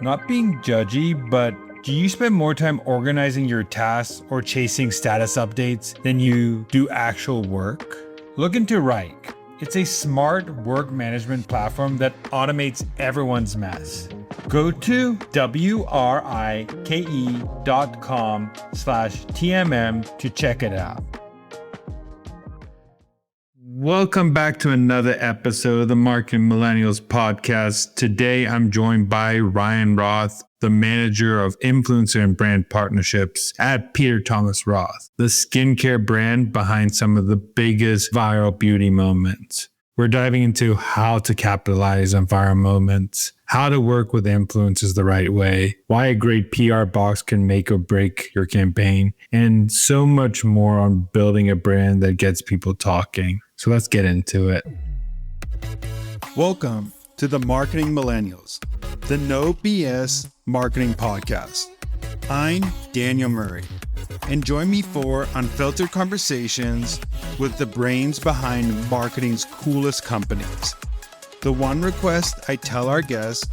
Not being judgy, but do you spend more time organizing your tasks or chasing status updates than you do actual work? Look into Rike. It's a smart work management platform that automates everyone's mess. Go to wrike.com/TMM to check it out. Welcome back to another episode of the Marketing Millennials podcast. Today, I'm joined by Ryan Roth, the manager of influencer and brand partnerships at Peter Thomas Roth, the skincare brand behind some of the biggest viral beauty moments. We're diving into how to capitalize on viral moments, how to work with influencers the right way, why a great PR box can make or break your campaign, and so much more on building a brand that gets people talking. So let's get into it. Welcome to the Marketing Millennials, the No BS Marketing Podcast. I'm Daniel Murray, and join me for unfiltered conversations with the brains behind marketing's coolest companies. The one request I tell our guests,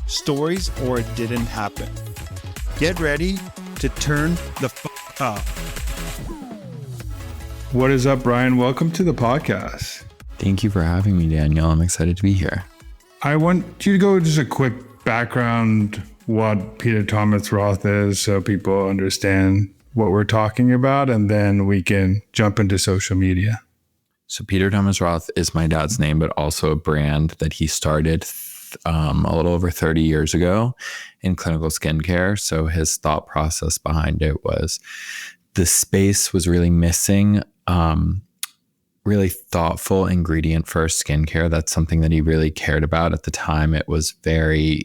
stories or it didn't happen. Get ready to turn the up. What is up, Ryan? Welcome to the podcast. Thank you for having me, Daniel. I'm excited to be here. I want you to go just a quick background what Peter Thomas Roth is so people understand what we're talking about, and then we can jump into social media. So Peter Thomas Roth is my dad's name, but also a brand that he started a little over 30 years ago in clinical skincare. So his thought process behind it was the space was really missing really thoughtful ingredient first skincare. That's something that he really cared about at the time. It was very,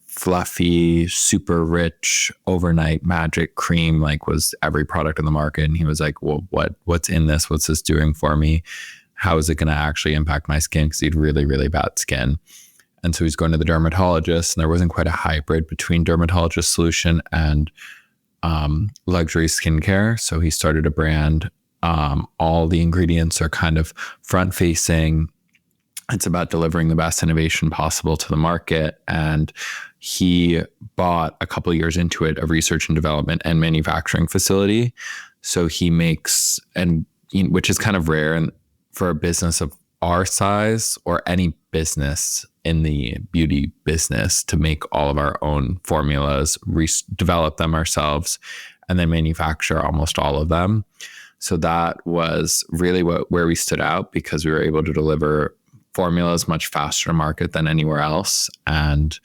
fluffy, super rich, overnight magic cream, like was every product in the market. And he was like, well, what's in this? What's this doing for me? How is it going to actually impact my skin? Because he had really, really bad skin. And so he's going to the dermatologist, and there wasn't quite a hybrid between dermatologist solution and luxury skincare. So he started a brand. All the ingredients are kind of front facing. It's about delivering the best innovation possible to the market. And he bought a couple of years into it, a research and development and manufacturing facility. So he makes, which is kind of rare and for a business of our size or any business in the beauty business, to make all of our own formulas, develop them ourselves, and then manufacture almost all of them. So that was really where we stood out, because we were able to deliver formulas much faster to market than anywhere else. And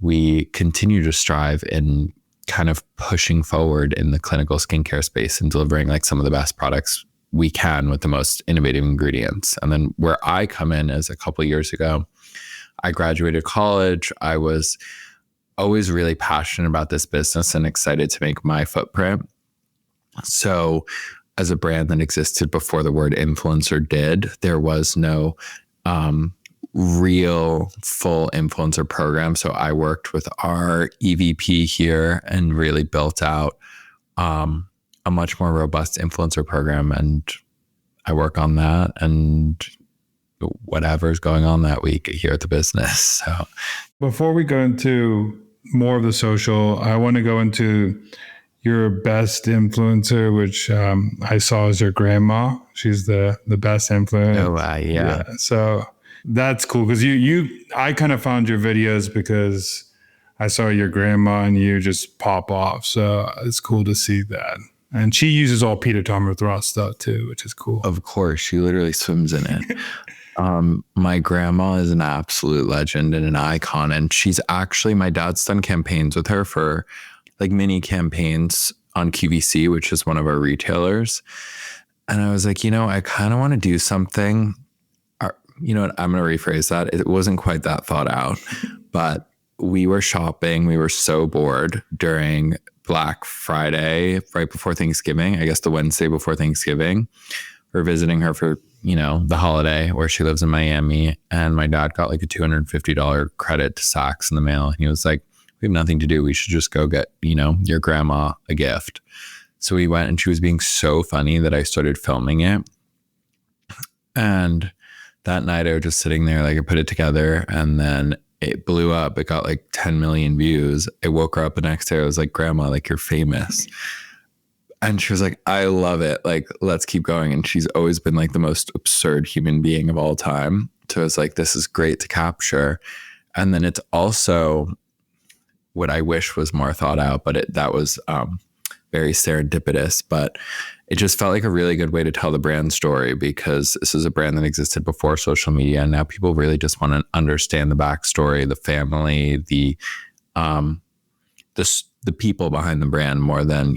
we continue to strive in kind of pushing forward in the clinical skincare space and delivering like some of the best products we can with the most innovative ingredients. And then where I come in is a couple of years ago, I graduated college. I was always really passionate about this business and excited to make my footprint. So as a brand that existed before the word influencer did, there was no real full influencer program. So I worked with our EVP here and really built out a much more robust influencer program. And I work on that and whatever's going on that week here at the business. So before we go into more of the social, I want to go into your best influencer, which I saw as your grandma. She's the best influencer. Oh, yeah. So that's cool, because I kind of found your videos because I saw your grandma and you just pop off. So it's cool to see that. And she uses all Peter Thomas Roth stuff too, which is cool. Of course, she literally swims in it. My grandma is an absolute legend and an icon. And she's actually, my dad's done campaigns with her for like mini campaigns on QVC, which is one of our retailers. And I was like, I kind of want to do something. You know what? I'm going to rephrase that. It wasn't quite that thought out, but we were shopping. We were so bored during Black Friday, right before Thanksgiving, I guess the Wednesday before Thanksgiving. We're visiting her for, the holiday where she lives in Miami. And my dad got like a $250 credit to Saks in the mail. And he was like, we have nothing to do. We should just go get, your grandma a gift. So we went, and she was being so funny that I started filming it. And that night I was just sitting there, like I put it together, and then it blew up. It got like 10 million views. I woke her up the next day. I was like, Grandma, like, you're famous. And she was like, I love it. Like, let's keep going. And she's always been like the most absurd human being of all time. So it's like, this is great to capture. And then it's also what I wish was more thought out, but that was very serendipitous. But it just felt like a really good way to tell the brand story, because this is a brand that existed before social media. And now people really just want to understand the backstory, the family, the people behind the brand more than,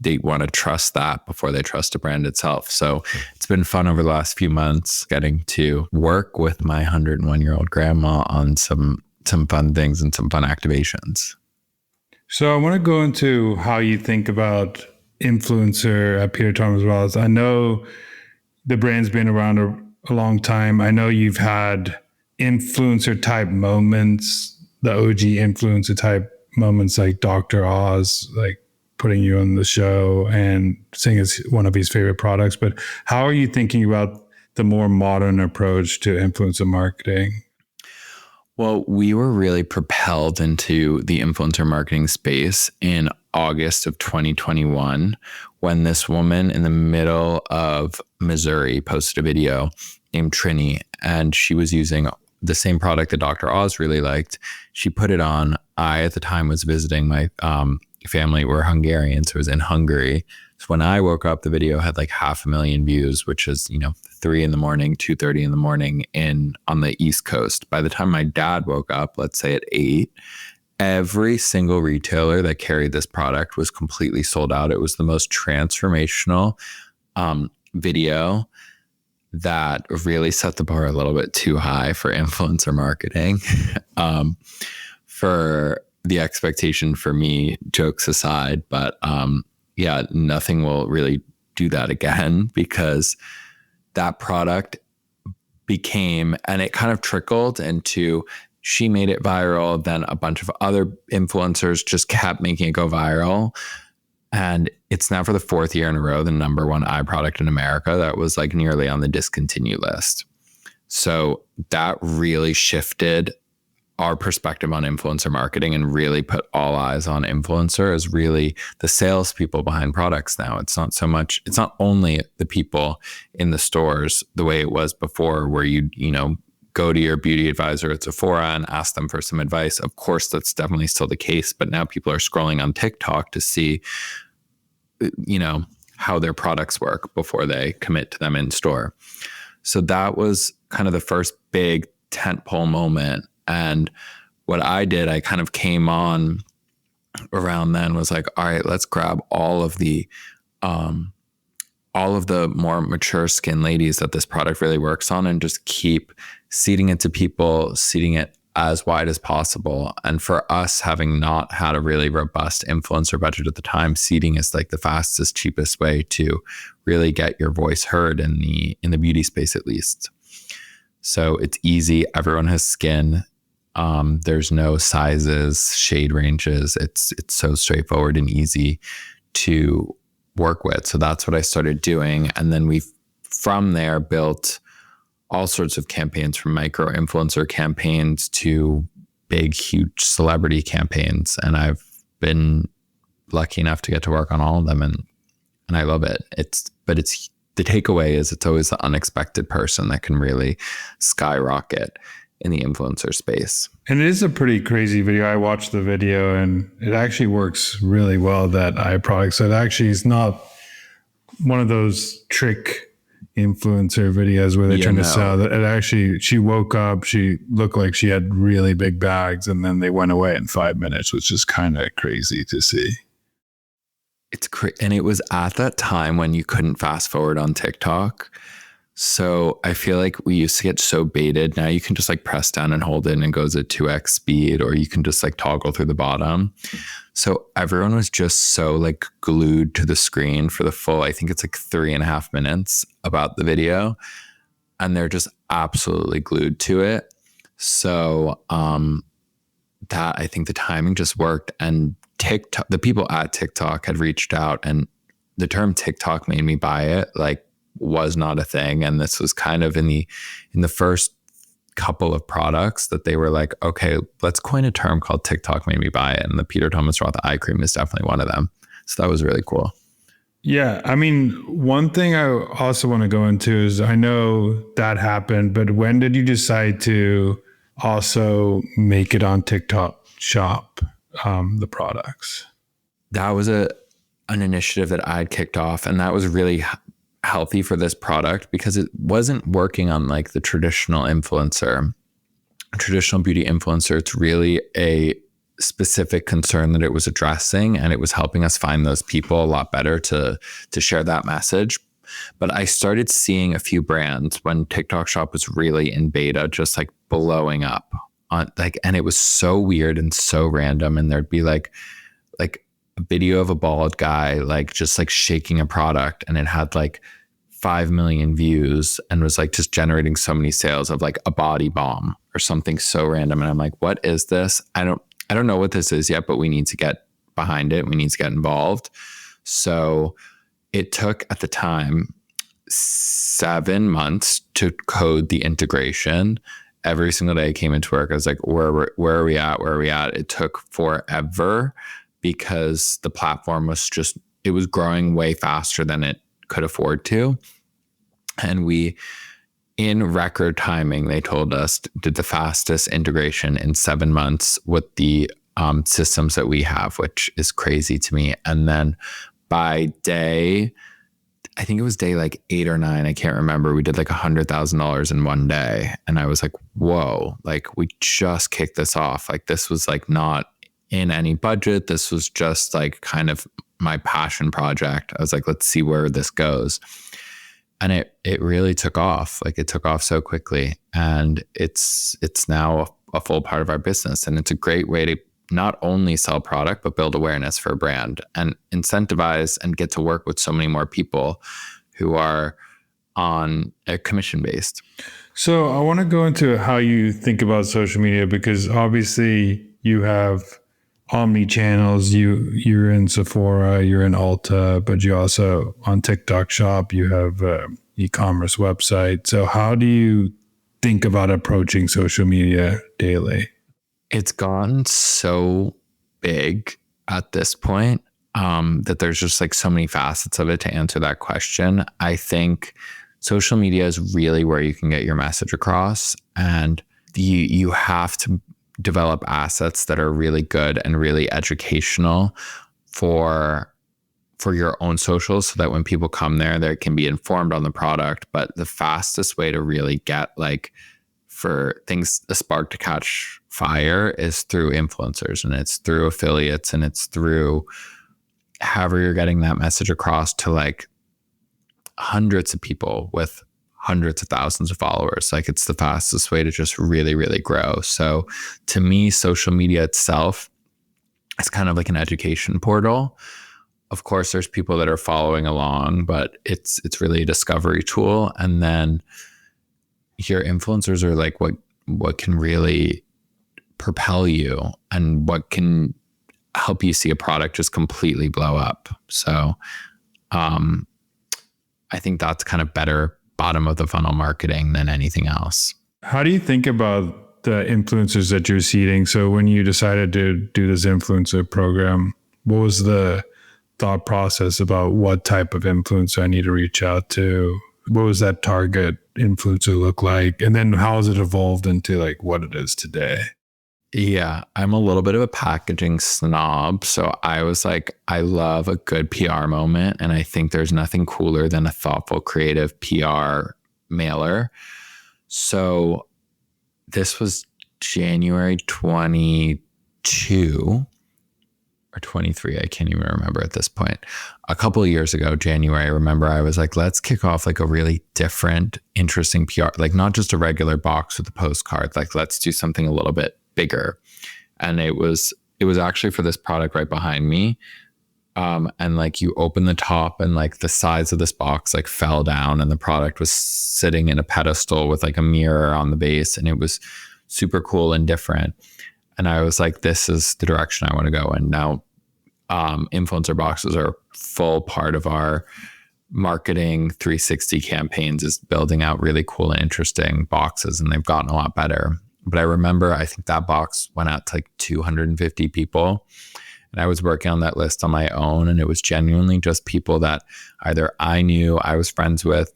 they want to trust that before they trust a brand itself. So it's been fun over the last few months getting to work with my 101-year-old grandma on some fun things and some fun activations. So I want to go into how you think about influencer at Peter Thomas Roth. I know the brand's been around a long time. I know you've had influencer type moments, the OG influencer type moments like Dr. Oz, like putting you on the show and saying it's one of his favorite products. But how are you thinking about the more modern approach to influencer marketing? Well, we were really propelled into the influencer marketing space in August of 2021 when this woman in the middle of Missouri posted a video named Trini, and she was using the same product that Dr. Oz really liked. She put it on. I, at the time, was visiting my family. We're Hungarian, so it was in Hungary. So when I woke up, the video had like 500,000 views, which is, 3 a.m, 2:30 a.m. on the East Coast. By the time my dad woke up, let's say at 8, every single retailer that carried this product was completely sold out. It was the most transformational video that really set the bar a little bit too high for influencer marketing. For the expectation for me, jokes aside, but nothing will really do that again, because that product became, and it kind of trickled into, she made it viral. Then a bunch of other influencers just kept making it go viral. And it's now for the 4th year in a row, the number 1 eye product in America that was like nearly on the discontinue list. So that really shifted our perspective on influencer marketing and really put all eyes on influencer as really the salespeople behind products now. It's not only the people in the stores the way it was before, where you go to your beauty advisor at Sephora and ask them for some advice. Of course, that's definitely still the case, but now people are scrolling on TikTok to see, how their products work before they commit to them in store. So that was kind of the first big tentpole moment. And what I did, I kind of came on around then, was like, all right, let's grab all of the more mature skin ladies that this product really works on, and just keep seeding it to people, seeding it as wide as possible. And for us, having not had a really robust influencer budget at the time, seeding is like the fastest, cheapest way to really get your voice heard in the beauty space, at least. So it's easy. Everyone has skin. There's no sizes, shade ranges. It's so straightforward and easy to work with. So that's what I started doing. And then we, from there, built all sorts of campaigns, from micro influencer campaigns to big, huge celebrity campaigns. And I've been lucky enough to get to work on all of them. And I love it. But the takeaway is it's always the unexpected person that can really skyrocket in the influencer space. And it is a pretty crazy video. I watched the video and it actually works really well, that eye product. So it actually is not one of those trick influencer videos where they're trying to sell that. It actually, she woke up, she looked like she had really big bags, and then they went away in 5 minutes, which is kind of crazy to see. It's and it was at that time when you couldn't fast forward on TikTok. So I feel like we used to get so baited. Now you can just like press down and hold it and it goes at 2x speed, or you can just like toggle through the bottom. So everyone was just so like glued to the screen for the full, I think it's like 3.5 minutes about the video. And they're just absolutely glued to it. So that, I think the timing just worked. And TikTok, the people at TikTok had reached out, and the term TikTok made me buy it, like, was not a thing. And this was kind of in the first couple of products that they were like, okay, let's coin a term called TikTok made me buy it. And the Peter Thomas Roth eye cream is definitely one of them. So that was really cool. Yeah. I mean, one thing I also want to go into is I know that happened, but when did you decide to also make it on TikTok shop, the products? That was an initiative that I had kicked off, and that was really healthy for this product because it wasn't working on like the traditional beauty influencer. It's really a specific concern that it was addressing, and it was helping us find those people a lot better to share that message. But I started seeing a few brands when TikTok Shop was really in beta, just like blowing up on like, and it was so weird and so random. And there'd be like a video of a bald guy, like just like shaking a product, and it had like 5 million views and was like just generating so many sales of like a body balm or something so random. And I'm like, what is this? I don't know what this is yet, but we need to get behind it. We need to get involved. So it took at the time 7 months to code the integration. Every single day I came into work, I was like, where are we at? Where are we at? It took forever because the platform was it was growing way faster than it could afford to. And we, in record timing, they told us, did the fastest integration in 7 months with the systems that we have, which is crazy to me. And then by day, I think it was day like 8 or 9, I can't remember, we did like $100,000 in one day. And I was like, whoa, like we just kicked this off. Like this was like not in any budget. This was just like kind of my passion project. I was like, let's see where this goes. And it really took off. Like it took off so quickly, and it's now a full part of our business. And it's a great way to not only sell product, but build awareness for a brand and incentivize and get to work with so many more people who are on a commission based. So I want to go into how you think about social media, because obviously you have omni channels. You're in Sephora, you're in Ulta, but you also on TikTok Shop, you have e-commerce website. So how do you think about approaching social media daily? It's gotten so big at this point that there's just like so many facets of it to answer that question. I think social media is really where you can get your message across, and you have to develop assets that are really good and really educational for your own socials, so that when people come there, they can be informed on the product. But the fastest way to really get like for things, a spark to catch fire, is through influencers, and it's through affiliates, and it's through however you're getting that message across to like hundreds of people with hundreds of thousands of followers. Like it's the fastest way to just really, really grow. So to me, social media itself is kind of like an education portal. Of course, there's people that are following along, but it's really a discovery tool. And then your influencers are like what can really propel you and what can help you see a product just completely blow up. So I think that's kind of better bottom of the funnel marketing than anything else. How do you think about the influencers that you're seeding? So when you decided to do this influencer program, what was the thought process about what type of influencer I need to reach out to? What was that target influencer look like? And then how has it evolved into like what it is today? Yeah, I'm a little bit of a packaging snob. So I was like, I love a good PR moment. And I think there's nothing cooler than a thoughtful, creative PR mailer. So this was January 22 or 23. I can't even remember at this point. A couple of years ago, January, I remember I was like, let's kick off like a really different, interesting PR, like not just a regular box with a postcard. Like let's do something a little bit bigger. And it was actually for this product right behind me. And like you open the top and like the sides of this box like fell down, and the product was sitting in a pedestal with like a mirror on the base, and it was super cool and different. And I was like, this is the direction I want to go. And now influencer boxes are a full part of our marketing 360 campaigns is building out really cool and interesting boxes, and they've gotten a lot better. But I remember, I think that box went out to like 250 people. And I was working on that list on my own, and it was genuinely just people that either I knew, I was friends with.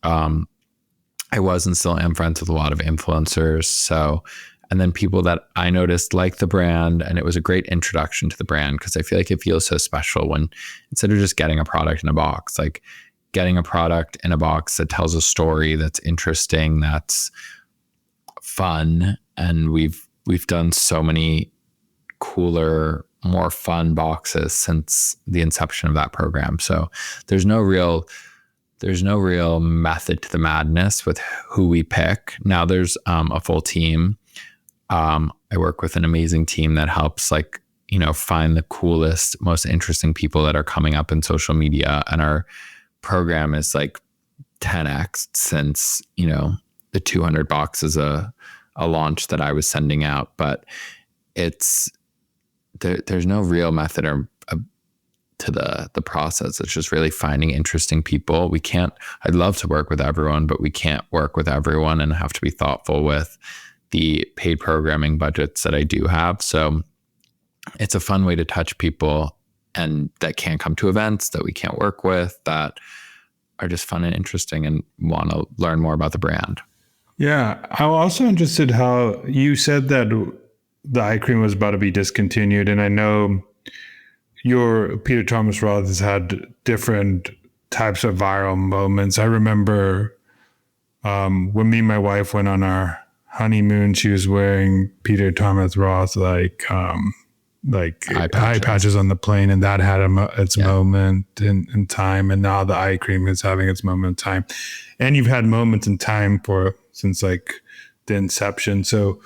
I was and still am friends with a lot of influencers. So, and then people that I noticed liked the brand, and it was a great introduction to the brand, because I feel like it feels so special when, instead of just getting a product in a box, like getting a product in a box that tells a story, that's interesting, that's fun. And we've done so many cooler, more fun boxes since the inception of that program. So there's no real method to the madness with who we pick. Now there's a full team. I work with an amazing team that helps find the coolest, most interesting people that are coming up in social media. And our program is like 10x since, the 200 boxes a launch that I was sending out. But there's no real method to the process. It's just really finding interesting people. I'd love to work with everyone, but we can't work with everyone, and have to be thoughtful with the paid programming budgets that I do have. So it's a fun way to touch people and that can't come to events, that we can't work with, that are just fun and interesting and want to learn more about the brand. Yeah. I'm also interested how you said that the eye cream was about to be discontinued. And I know your Peter Thomas Roth has had different types of viral moments. I remember when me and my wife went on our honeymoon, she was wearing Peter Thomas Roth eye patches on the plane, and that had its moment in time. And now the eye cream is having its moment in time. And you've had moments in time since the inception. So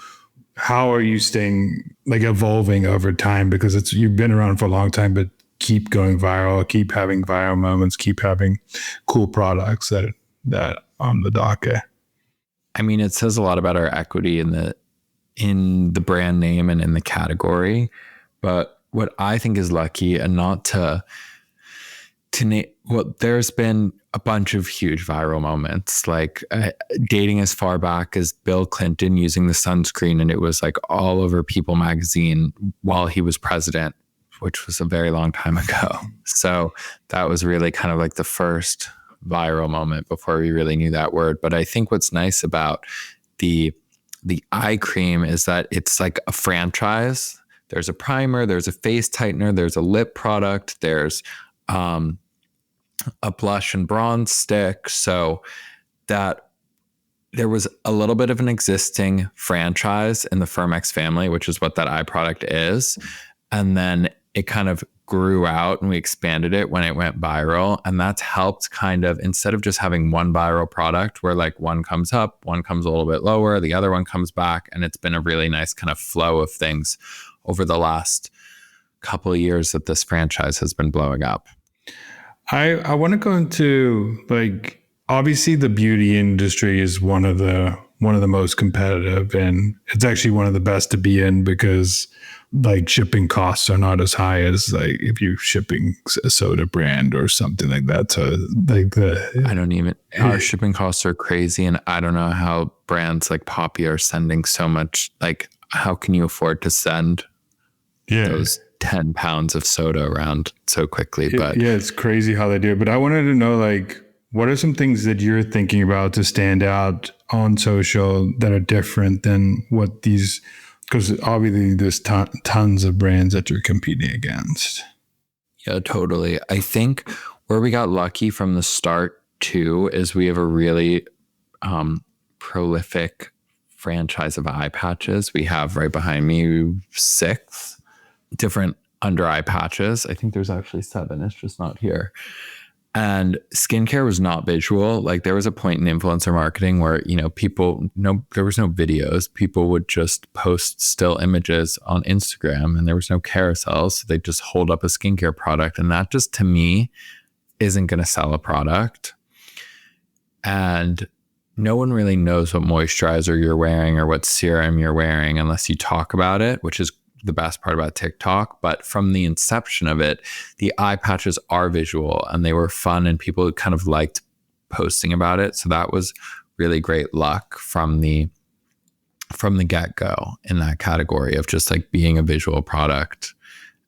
how are you staying evolving over time? Because you've been around for a long time, but keep going viral, keep having viral moments, keep having cool products that on the docket. I mean, it says a lot about our equity in the brand name and in the category. But what I think is lucky, and not to name, there's been a bunch of huge viral moments, dating as far back as Bill Clinton using the sunscreen, and it was all over People magazine while he was president, which was a very long time ago. So that was really kind of the first viral moment before we really knew that word. But I think what's nice about the eye cream is that it's like a franchise. There's a primer, there's a face tightener, there's a lip product, there's a blush and bronze stick. So that there was a little bit of an existing franchise in the Firmex family, which is what that eye product is. And then it kind of grew out and we expanded it when it went viral. And that's helped instead of just having one viral product where one comes up, one comes a little bit lower, the other one comes back. And it's been a really nice kind of flow of things over the last couple of years that this franchise has been blowing up. I want to go into obviously the beauty industry is one of the most competitive, and it's actually one of the best to be in because shipping costs are not as high as if you're shipping a soda brand or something like that. So our shipping costs are crazy, and I don't know how brands like Poppy are sending so much. How can you afford to send those 10 pounds of soda around so quickly? But it's crazy how they do it. But I wanted to know what are some things that you're thinking about to stand out on social that are different than what these, because obviously there's tons of brands that you're competing against. Yeah, totally. I think where we got lucky from the start too is we have a really prolific franchise of eye patches. We have right behind me 6 different under eye patches. I think there's actually 7. It's just not here. And skincare was not visual. There was a point in influencer marketing where, there was no videos. People would just post still images on Instagram and there was no carousels. So they just hold up a skincare product. And that just, to me, isn't going to sell a product. And no one really knows what moisturizer you're wearing or what serum you're wearing unless you talk about it, which is the best part about TikTok. But from the inception of it, the eye patches are visual and they were fun and people kind of liked posting about it. So that was really great luck from the get-go in that category of just like being a visual product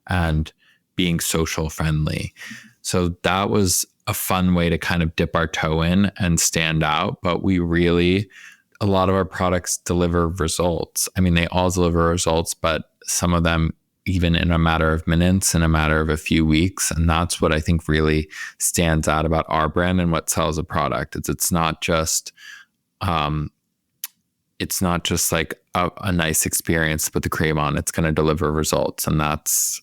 and being social friendly. So that was a fun way to kind of dip our toe in and stand out. But a lot of our products deliver results. I mean, they all deliver results, but some of them even in a matter of minutes, in a matter of a few weeks. And that's what I think really stands out about our brand and what sells a product. It's not just like a nice experience to put the cream on. It's going to deliver results. And that's,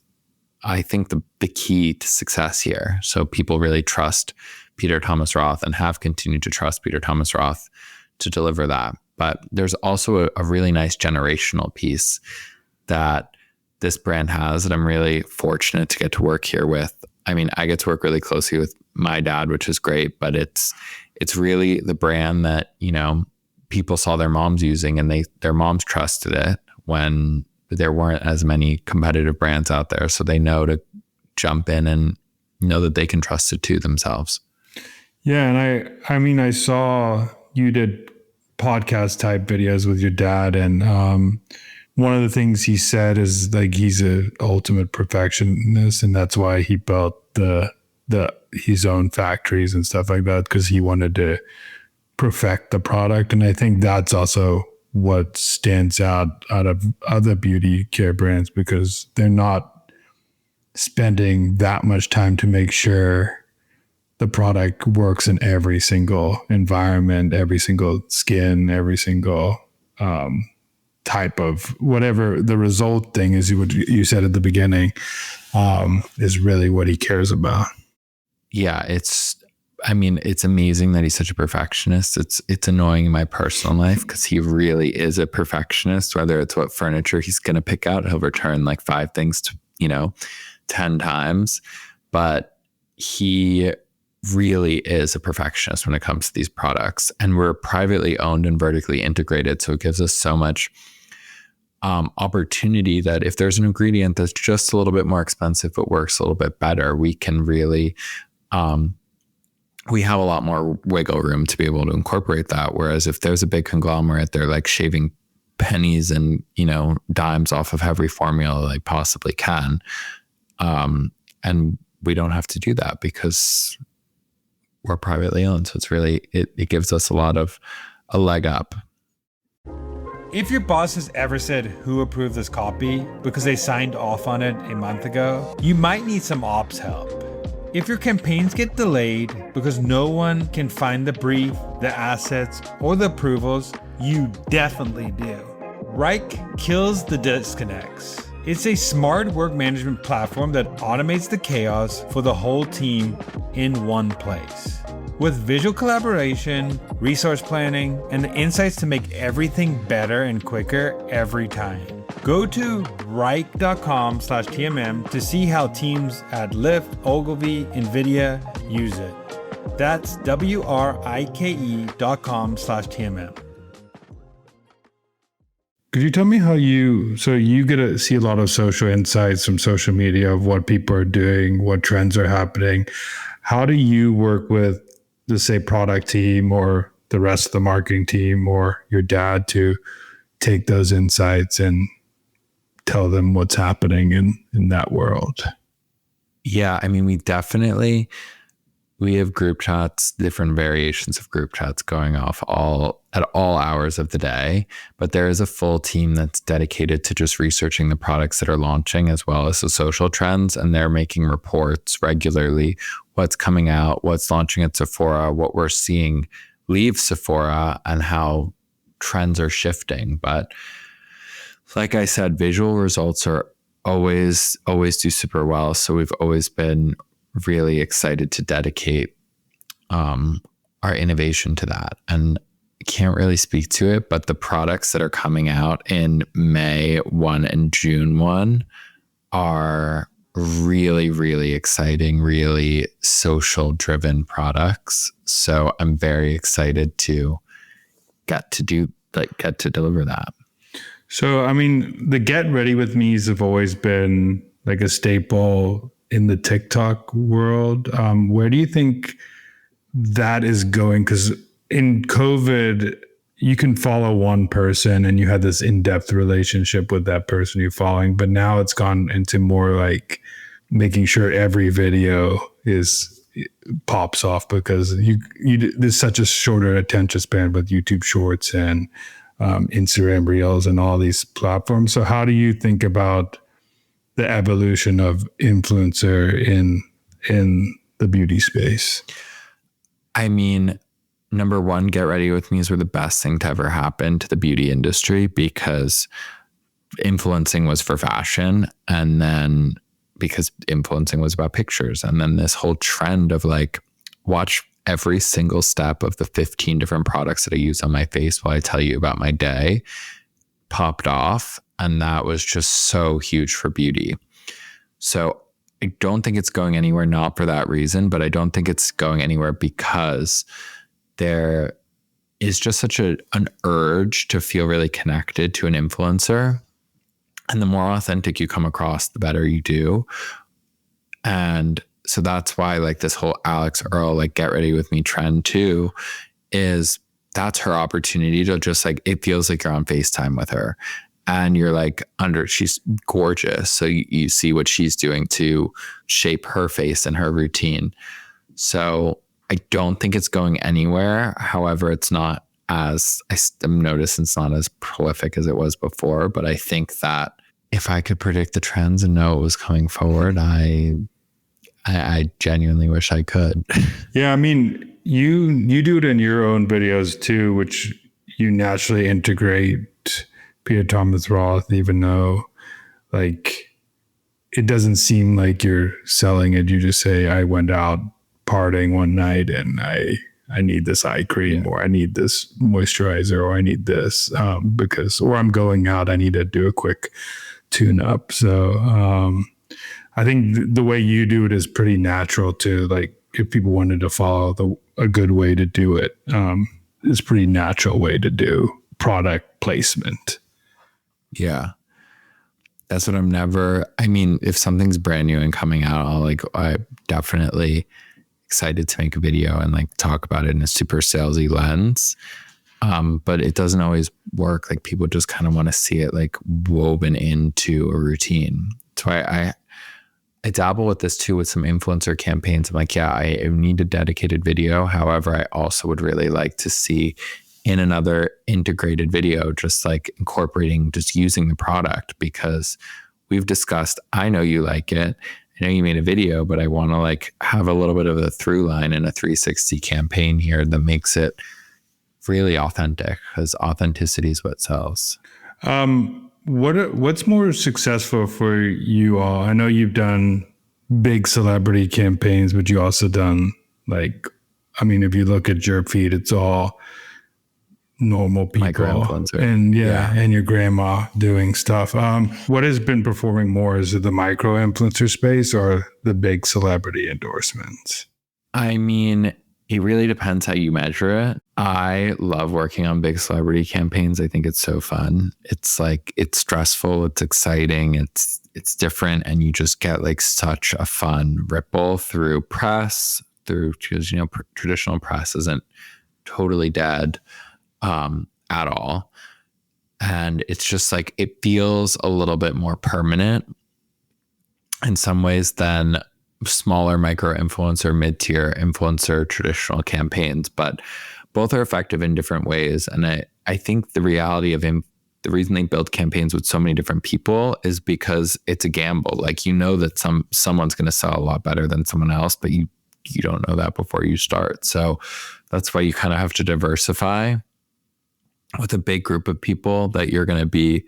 I think, the key to success here. So people really trust Peter Thomas Roth and have continued to trust Peter Thomas Roth to deliver that. But there's also a really nice generational piece that this brand has that I'm really fortunate to get to work here with. I mean, I get to work really closely with my dad, which is great, but it's really the brand that, you know, people saw their moms using and their moms trusted it when there weren't as many competitive brands out there. So they know to jump in and know that they can trust it too themselves. Yeah. And I mean, I saw you did podcast type videos with your dad. And one of the things he said is like, he's an ultimate perfectionist. And that's why he built his own factories and stuff like that, because he wanted to perfect the product. And I think that's also what stands out of other beauty care brands, because they're not spending that much time to make sure the product works in every single environment, every single skin, every single type of whatever the result thing is, what you said at the beginning, is really what he cares about. Yeah, it's amazing that he's such a perfectionist. It's annoying in my personal life because he really is a perfectionist. Whether it's what furniture he's going to pick out, he'll return like 5 things to, 10 times. But he really is a perfectionist when it comes to these products. And we're privately owned and vertically integrated. So it gives us so much opportunity that if there's an ingredient that's just a little bit more expensive but works a little bit better, we can really we have a lot more wiggle room to be able to incorporate that. Whereas if there's a big conglomerate, they're like shaving pennies and, dimes off of every formula they possibly can. And we don't have to do that because we're privately owned. So it's really, it gives us a leg up. If your boss has ever said who approved this copy because they signed off on it a month ago, you might need some ops help. If your campaigns get delayed because no one can find the brief, the assets, or the approvals, you definitely do. Reich kills the disconnects. It's a smart work management platform that automates the chaos for the whole team in one place. With visual collaboration, resource planning, and the insights to make everything better and quicker every time. Go to Reich.com/TMM to see how teams at Lyft, Ogilvy, NVIDIA use it. That's WRIKE.com/TMM. Could you tell me how you get to see a lot of social insights from social media of what people are doing, what trends are happening. How do you work with the, say, product team or the rest of the marketing team or your dad to take those insights and tell them what's happening in that world? Yeah, I mean, we have group chats, different variations of group chats going off at all hours of the day, but there is a full team that's dedicated to just researching the products that are launching as well as the social trends, and they're making reports regularly, what's coming out, what's launching at Sephora, what we're seeing leave Sephora, and how trends are shifting. But like I said, visual results are always do super well. So we've always been really excited to dedicate our innovation to that. And can't really speak to it, but the products that are coming out in May 1 and June 1 are really, really exciting, really social driven products. So I'm very excited to get to deliver that. So, I mean, the get ready with me's have always been like a staple in the TikTok world. Where do you think that is going? Because in COVID, you can follow one person and you had this in-depth relationship with that person you're following, but now it's gone into more like making sure every video pops off because there's such a shorter attention span with YouTube Shorts and Instagram Reels and all these platforms. So how do you think about the evolution of influencer in the beauty space? I mean, number one, Get Ready With Me's were the best thing to ever happen to the beauty industry because influencing was for fashion, and then because influencing was about pictures, and then this whole trend of like, watch every single step of the 15 different products that I use on my face while I tell you about my day popped off. And that was just so huge for beauty. So I don't think it's going anywhere, not for that reason, but I don't think it's going anywhere because there is just such an urge to feel really connected to an influencer. And the more authentic you come across, the better you do. And so that's why like this whole Alex Earl, like Get Ready With Me trend too, is that's her opportunity to just like, it feels like you're on FaceTime with her and you're like she's gorgeous. So you see what she's doing to shape her face and her routine. So I don't think it's going anywhere. However, it's not as I'm noticing it's not as prolific as it was before, but I think that if I could predict the trends and know it was coming forward, I genuinely wish I could. Yeah, I mean, you do it in your own videos too, which you naturally integrate Peter Thomas Roth, even though like it doesn't seem like you're selling it. You just say, I went out partying one night and I need this eye cream, or I need this moisturizer, or I need this or I'm going out, I need to do a quick tune up. So I think the way you do it is pretty natural too. Like if people wanted to follow a good way to do it, it's pretty natural way to do product placement. Yeah. That's what I mean, if something's brand new and coming out, I definitely excited to make a video and like talk about it in a super salesy lens. But it doesn't always work. Like people just kind of want to see it like woven into a routine. So I dabble with this too with some influencer campaigns. I'm like, yeah, I need a dedicated video. However, I also would really like to see in another integrated video, just like incorporating, just using the product, because we've discussed, I know you like it. I know you made a video, but I want to like have a little bit of a through line and a 360 campaign here that makes it really authentic, because authenticity is what sells. What's more successful for you all? I know you've done big celebrity campaigns, but you also done like, I mean, if you look at your feed, it's all normal people and and your grandma doing stuff. What has been performing more? Is it the micro influencer space or the big celebrity endorsements? I mean, it really depends how you measure it. I love working on big celebrity campaigns. I think it's so fun. It's like, it's stressful, it's exciting, it's different, and you just get like such a fun ripple through press, because traditional press isn't totally dead at all. And it's just like, it feels a little bit more permanent in some ways than smaller micro influencer, mid-tier influencer, traditional campaigns, but both are effective in different ways. And I think the reality of the reason they build campaigns with so many different people is because it's a gamble. Like, that someone's going to sell a lot better than someone else, but you don't know that before you start. So that's why you kind of have to diversify with a big group of people that you're going to be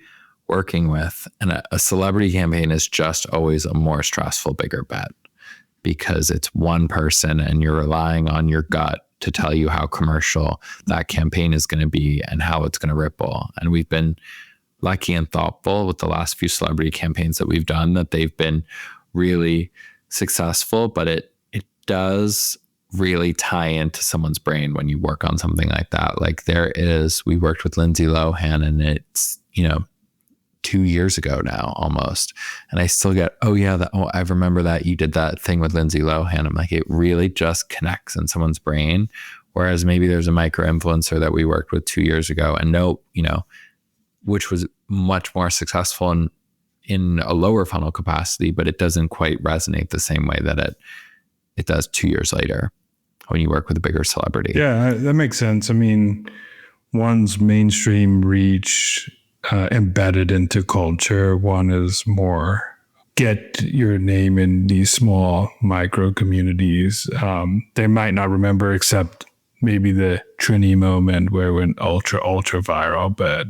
working with. And a celebrity campaign is just always a more stressful, bigger bet, because it's one person and you're relying on your gut to tell you how commercial that campaign is going to be and how it's going to ripple. And we've been lucky and thoughtful with the last few celebrity campaigns that we've done that they've been really successful, but it does really tie into someone's brain when you work on something like that. Like we worked with Lindsay Lohan, and it's, 2 years ago now almost. And I still get, I remember that you did that thing with Lindsay Lohan. I'm like, it really just connects in someone's brain. Whereas maybe there's a micro influencer that we worked with 2 years ago and which was much more successful in a lower funnel capacity, but it doesn't quite resonate the same way that it does 2 years later when you work with a bigger celebrity. Yeah, that makes sense. I mean, one's mainstream reach embedded into culture. One is more get your name in these small micro communities. They might not remember except maybe the Trini moment where it went ultra viral, but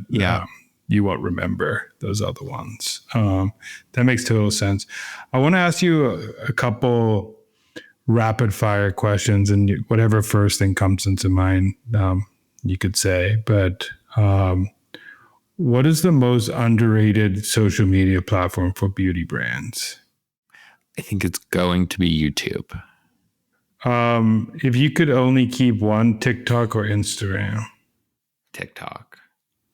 you won't remember those other ones. That makes total sense. I want to ask you a couple rapid fire questions, and whatever first thing comes into mind, you could say. But what is the most underrated social media platform for beauty brands? I think it's going to be YouTube. If you could only keep one, TikTok or Instagram? TikTok.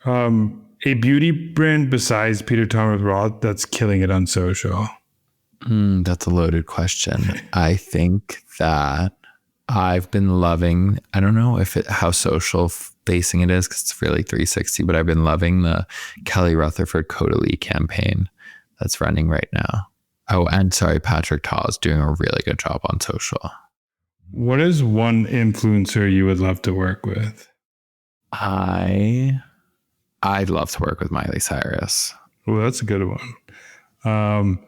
A beauty brand besides Peter Thomas Roth that's killing it on social? That's a loaded question. I think that I've been loving, I don't know how social facing it is because it's really 360, but I've been loving the Kelly Rutherford Caudalie campaign that's running right now. Oh, and sorry, Patrick Ta is doing a really good job on social. What is one influencer you would love to work with? I'd love to work with Miley Cyrus. Well, that's a good one.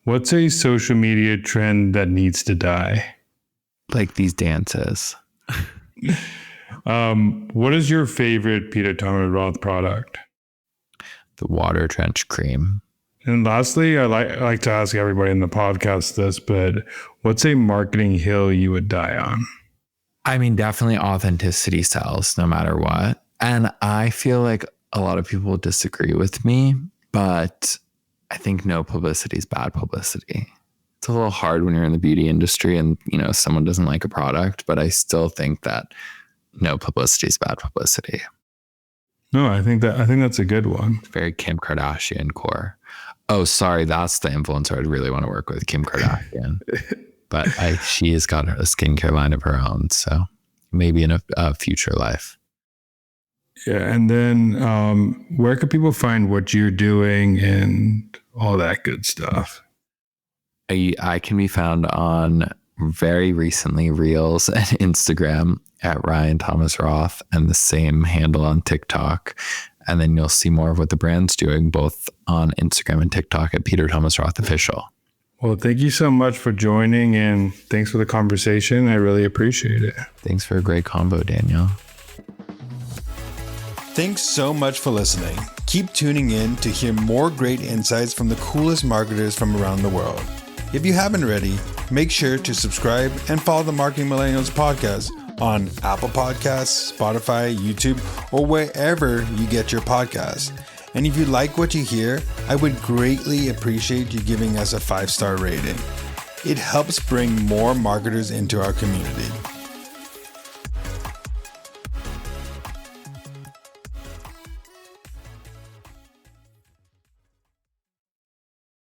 What's a social media trend that needs to die? Like these dances. What is your favorite Peter Thomas Roth product? The water trench cream. And lastly, I like to ask everybody in the podcast this, but what's a marketing hill you would die on? I mean, definitely authenticity sells no matter what. And I feel like a lot of people disagree with me, but I think no publicity is bad publicity. It's a little hard when you're in the beauty industry and, someone doesn't like a product, but I still think that no publicity is bad publicity. No, I think that's a good one. Very Kim Kardashian core. Oh, sorry. That's the influencer I'd really want to work with, Kim Kardashian. But she has got a skincare line of her own. So maybe in a future life. Yeah. And then where can people find what you're doing and all that good stuff? I can be found on very recently Reels and Instagram at Ryan Thomas Roth and the same handle on TikTok. And then you'll see more of what the brand's doing both on Instagram and TikTok at Peter Thomas Roth Official. Well, thank you so much for joining and thanks for the conversation. I really appreciate it. Thanks for a great combo, Daniel. Thanks so much for listening. Keep tuning in to hear more great insights from the coolest marketers from around the world. If you haven't already, make sure to subscribe and follow the Marketing Millennials podcast on Apple Podcasts, Spotify, YouTube, or wherever you get your podcasts. And if you like what you hear, I would greatly appreciate you giving us a 5-star rating. It helps bring more marketers into our community.